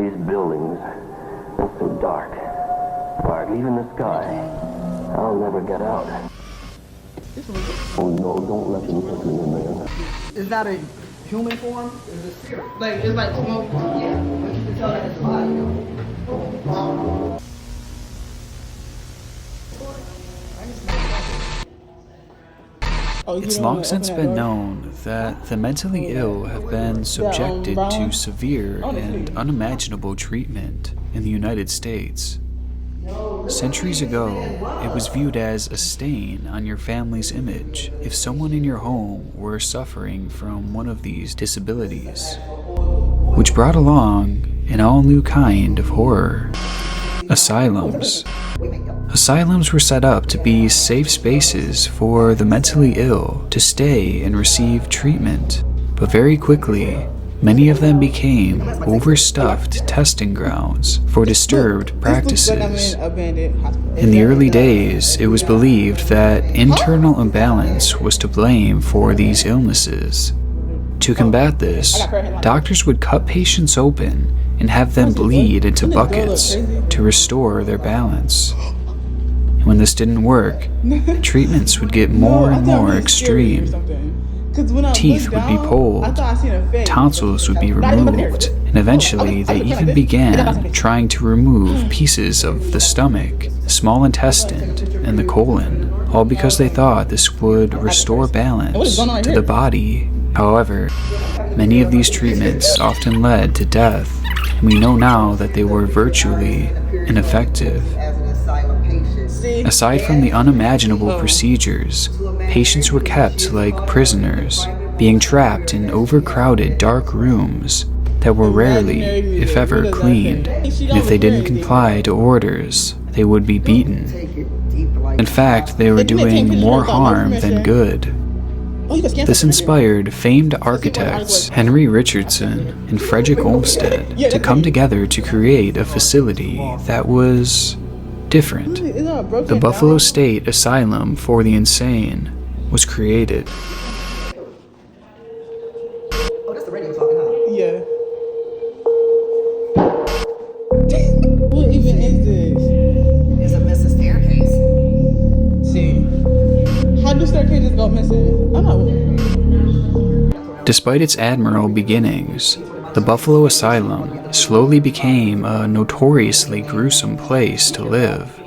These buildings look so dark. Dark, even the sky. I'll never get out. Oh no, don't let them put me in there. Is that a human form? Is it spirit? Like, it's like smoke. Yeah. But you can tell that it's alive. It's long since been known that the mentally ill have been subjected to severe and unimaginable treatment in the United States. Centuries ago, it was viewed as a stain on your family's image if someone in your home were suffering from one of these disabilities, which brought along an all-new kind of horror: asylums. Asylums were set up to be safe spaces for the mentally ill to stay and receive treatment, but very quickly, many of them became overstuffed testing grounds for disturbed practices. In the early days, it was believed that internal imbalance was to blame for these illnesses. To combat this, doctors would cut patients open and have them bleed into buckets to restore their balance. When this didn't work, treatments would get more and more extreme. Teeth would be pulled, tonsils would be removed, and eventually they even began trying to remove pieces of the stomach, small intestine, and the colon, all because they thought this would restore balance to the body. However, many of these treatments often led to death, and we know now that they were virtually ineffective. Aside from the unimaginable procedures, patients were kept like prisoners, being trapped in overcrowded dark rooms that were rarely, if ever, cleaned, and if they didn't comply to orders, they would be beaten. In fact, they were doing more harm than good. This inspired famed architects Henry Richardson and Frederick Olmsted to come together to create a facility that was different. The Buffalo State Asylum for the Insane was created. Oh, that's the radio talking, huh? Yeah. What even is this? It's a missing staircase. See. How do staircases go missing? I'm not. Despite its admirable beginnings, the Buffalo Asylum slowly became a notoriously gruesome place to live.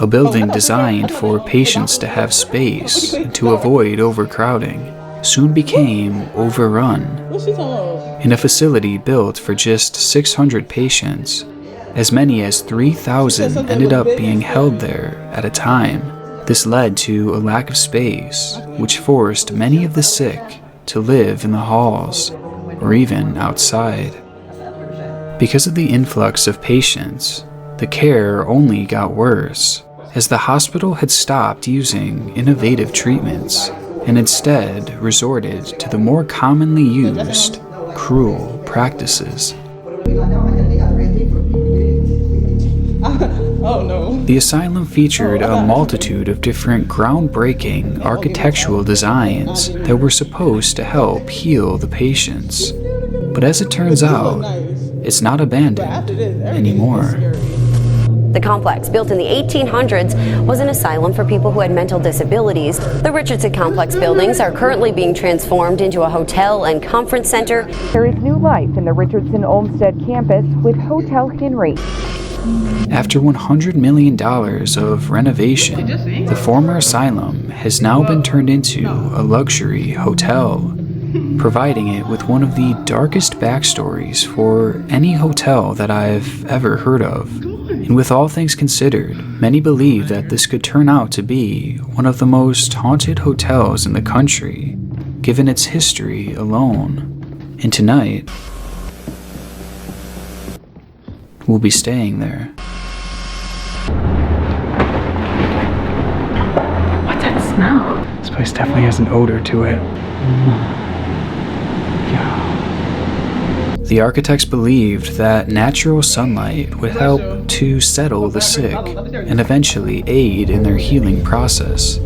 A building designed for patients to have space and to avoid overcrowding soon became overrun. In a facility built for just 600 patients, as many as 3,000 ended up being held there at a time. This led to a lack of space, which forced many of the sick to live in the halls or even outside. Because of the influx of patients, the care only got worse, as the hospital had stopped using innovative treatments and instead resorted to the more commonly used, cruel practices. Oh no. The asylum featured a multitude of different groundbreaking architectural designs that were supposed to help heal the patients. But as it turns out, it's not abandoned anymore. The complex, built in the 1800s, was an asylum for people who had mental disabilities. The Richardson complex buildings are currently being transformed into a hotel and conference center. There is new life in the Richardson Olmsted campus with Hotel Henry. After $100 million of renovation, the former asylum has now been turned into a luxury hotel, providing it with one of the darkest backstories for any hotel that I've ever heard of. And with all things considered, many believe that this could turn out to be one of the most haunted hotels in the country, given its history alone. And tonight, we'll be staying there. What's that smell? This place definitely has an odor to it. The architects believed that natural sunlight would help to settle the sick and eventually aid in their healing process.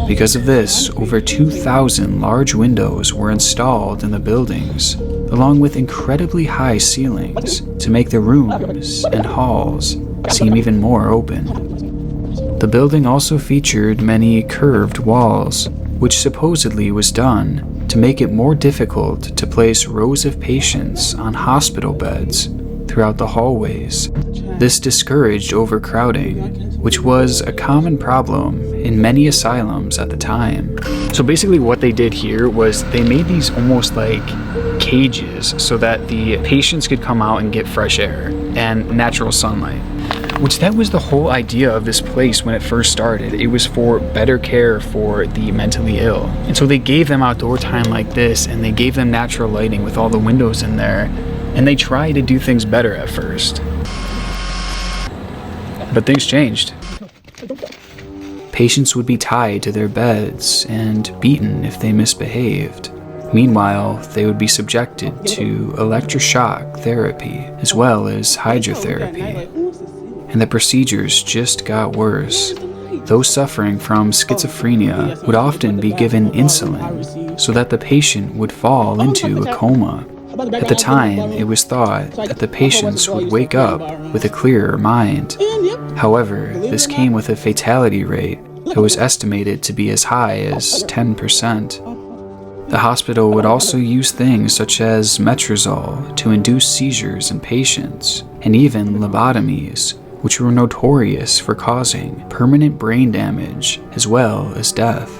Because of this, over 2,000 large windows were installed in the buildings, along with incredibly high ceilings to make the rooms and halls seem even more open. The building also featured many curved walls, which supposedly was done to make it more difficult to place rows of patients on hospital beds throughout the hallways. This discouraged overcrowding, which was a common problem in many asylums at the time. So basically what they did here was they made these almost like cages so that the patients could come out and get fresh air and natural sunlight. Which that was the whole idea of this place when it first started. It was for better care for the mentally ill. And so they gave them outdoor time like this, and they gave them natural lighting with all the windows in there, and they tried to do things better at first. But things changed. Patients would be tied to their beds and beaten if they misbehaved. Meanwhile, they would be subjected to electroshock therapy as well as hydrotherapy. And the procedures just got worse. Those suffering from schizophrenia would often be given insulin so that the patient would fall into a coma. At the time, it was thought that the patients would wake up with a clearer mind. However, this came with a fatality rate that was estimated to be as high as 10%. The hospital would also use things such as metrazole to induce seizures in patients, and even lobotomies, which were notorious for causing permanent brain damage as well as death.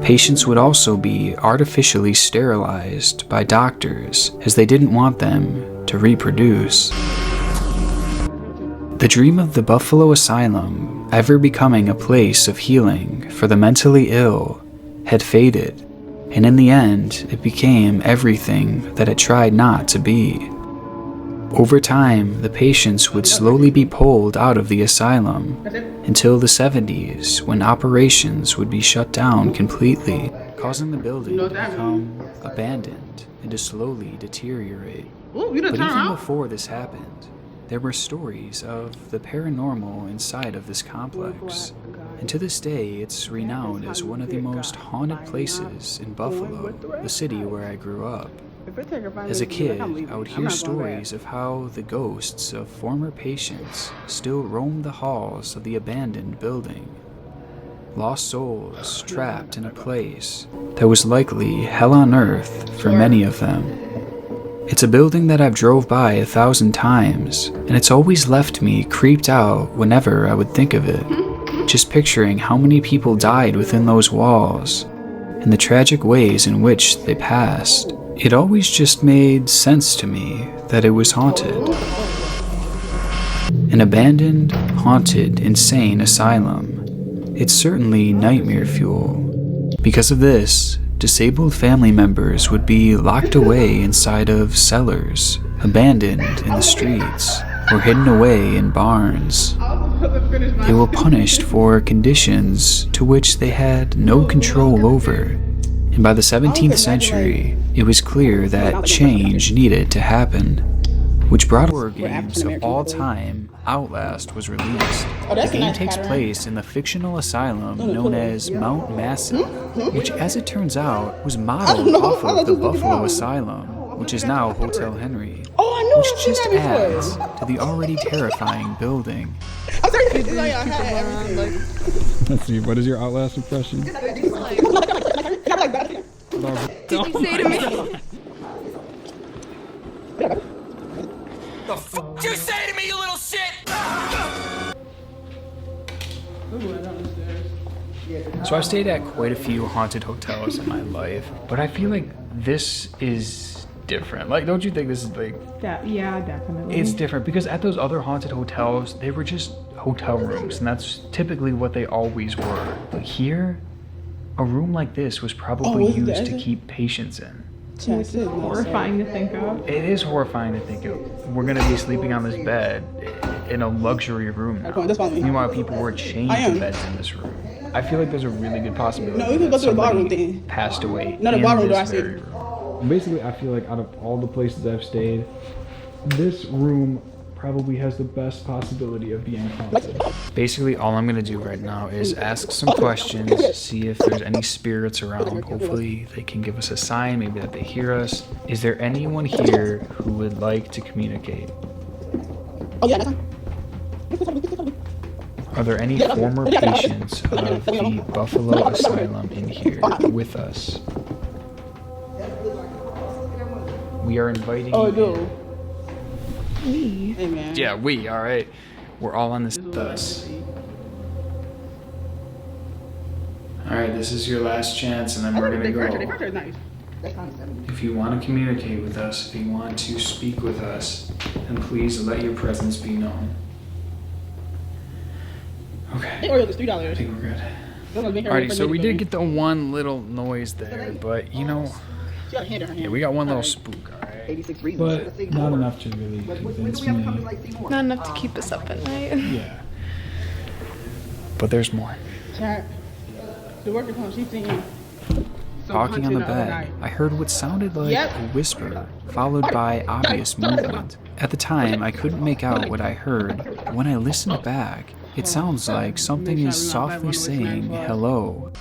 Patients would also be artificially sterilized by doctors as they didn't want them to reproduce. The dream of the Buffalo Asylum ever becoming a place of healing for the mentally ill had faded, and in the end, it became everything that it tried not to be. Over time, the patients would slowly be pulled out of the asylum until the 70s, when operations would be shut down completely, causing the building to become abandoned and to slowly deteriorate. But even before this happened, there were stories of the paranormal inside of this complex. And to this day, it's renowned as one of the most haunted places in Buffalo, the city where I grew up. As a kid, I would hear stories of how the ghosts of former patients still roamed the halls of the abandoned building. Lost souls trapped in a place that was likely hell on earth for many of them. It's a building that I've drove by 1,000 times, and it's always left me creeped out whenever I would think of it. Just picturing how many people died within those walls, and the tragic ways in which they passed. It always just made sense to me that it was haunted. An abandoned, haunted, insane asylum. It's certainly nightmare fuel. Because of this, disabled family members would be locked away inside of cellars, abandoned in the streets, or hidden away in barns. They were punished for conditions to which they had no control over. And by the 17th century, it was clear that change needed to happen, which brought horror games of all time. Outlast was released. The game takes place in the fictional asylum known as Mount Massive, which, as it turns out, was modeled off of the Buffalo Asylum, which is now Hotel Henry, which just adds to the already terrifying building. Let's see, what is your Outlast impression? Did you say to me? The fuck did you say to me, you little shit? So I've stayed at quite a few haunted hotels in my life, but I feel like this is different. Like, don't you think this is like... Yeah, definitely. It's different because at those other haunted hotels, they were just hotel rooms, and that's typically what they always were. But here, a room like this was probably used to keep patients in. Which is horrifying to think of. It is horrifying to think of. We're gonna be sleeping on this bed in a luxury room now. Meanwhile, people were chained to beds in this room. I feel like there's a really good possibility that somebody passed away in this very room. Basically, I feel like out of all the places I've stayed, this room probably has the best possibility of being haunted. Basically, all I'm gonna do right now is ask some questions, see if there's any spirits around. Hopefully they can give us a sign, maybe that they hear us. Is there anyone here who would like to communicate? Are there any former patients of the Buffalo Asylum in here with us? We are inviting you in. We. Hey, man. Yeah, we, all right. We're all on this thus. All right, this is your last chance, and then we're gonna go. If you want to communicate with us, if you want to speak with us, then please let your presence be known. Okay. I think we're good. Alrighty, so we did get the one little noise there, but you know, yeah, we got one little spook, alright? But not enough to really convince me. Not enough to keep us up at night. Yeah. But there's more. The worker comes, she's singing. Talking on the bed, I heard what sounded like a whisper, followed by obvious movement. At the time, I couldn't make out what I heard. When I listened back, it sounds like something is softly saying hello.